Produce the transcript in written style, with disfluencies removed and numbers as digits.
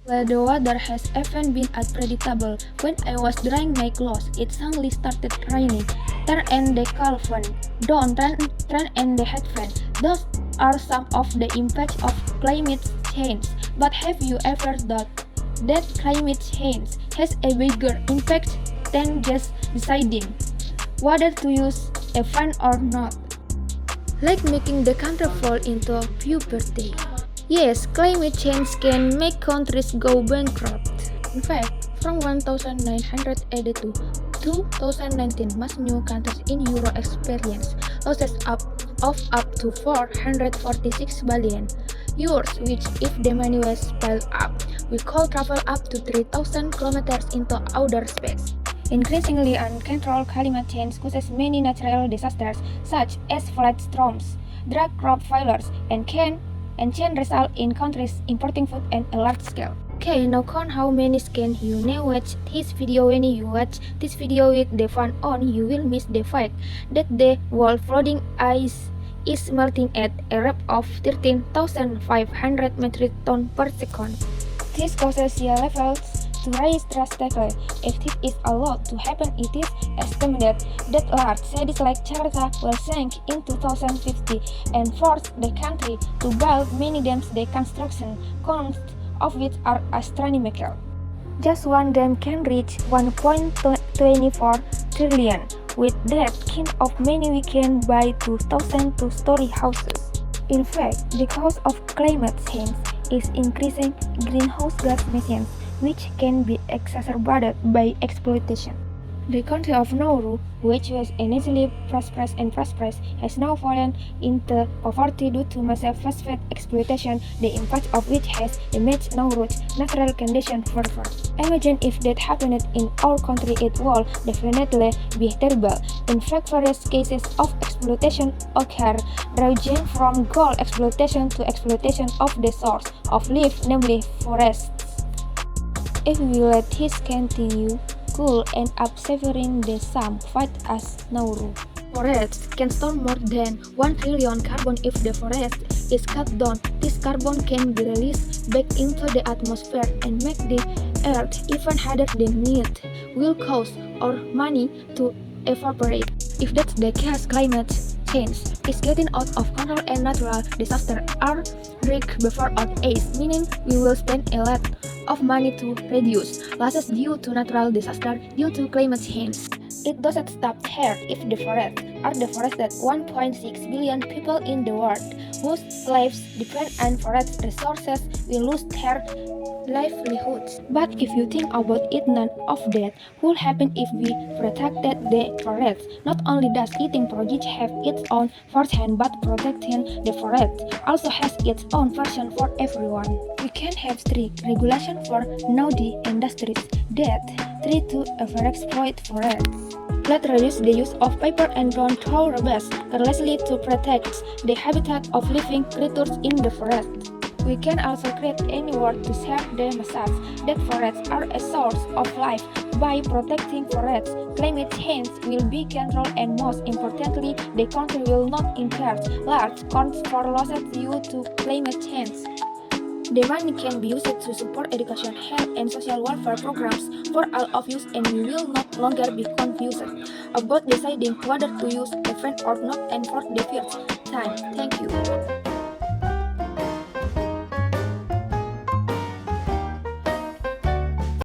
The weather has even been unpredictable. When I was drying my clothes, it suddenly started raining. Turn on the cold fan. Don't turn on the heat fan. Those are some of the impacts of climate change. But have you ever thought that climate change has a bigger impact than just deciding whether to use a fan or not? Like making the country fall into puberty. Yes, climate change can make countries go bankrupt. In fact, from 1982 to 2019, most new countries in Euro experienced losses of up to 446 billion euros, which, if the money was piled up, we could travel up to 3,000 kilometers into outer space. Increasingly uncontrolled climate change causes many natural disasters, such as flood storms, drought crop failures, and can result in countries importing food at a large scale. Okay, now count how many can you now watch this video. When you watch this video with the fan on, you will miss the fact that the world flooding ice is melting at a rate of 13,500 metric tons per second. This causes sea levels to rise drastically. If this is allowed to happen, it is estimated that large cities like Jakarta will sink in 2050 and force the country to build many dams, the construction costs of which are astronomical. Just one dam can reach 1.24 trillion. With that kind of money, we can buy 2,000 two-story houses. In fact, the cause of climate change is increasing greenhouse gas emissions, which can be exacerbated by exploitation. The country of Nauru, which was initially prosperous, has now fallen into poverty due to massive phosphate exploitation, the impact of which has damaged Nauru's natural condition forever. Imagine if that happened in our country, it would definitely be terrible. In fact, various cases of exploitation occur, ranging from gold exploitation to exploitation of the source of life, namely forests. If we let this continue, could end up severing the same fate as Nauru. Forests can store more than 1 trillion carbon if the forest is cut down. This carbon can be released back into the atmosphere and make the earth even harder than it will cause our money to evaporate. If that's the case, climate change is getting out of control and natural disasters are rigged before our age, meaning we will spend a lot of money to reduce losses due to natural disaster due to climate change. It doesn't stop here. If the forests are deforested, 1.6 billion people in the world whose lives depend on forest resources will lose their livelihoods. But if you think about it, none of that would happen if we protected the forests. Not only does eating produce have its own firsthand, but protecting the forest also has its own version for everyone. We can have strict regulation for naughty industries that try to overexploit forests. Let's reduce the use of paper and don't throw rubbish carelessly to protect the habitat of living creatures in the forest. We can also create any word to share the message that forests are a source of life. By protecting forests, climate change will be controlled and most importantly, the country will not incur large costs for losses due to climate change. The money can be used to support education, health, and social welfare programs for all of you, and we will not longer be confused about deciding whether to use a fan or not. And for the first time, thank you.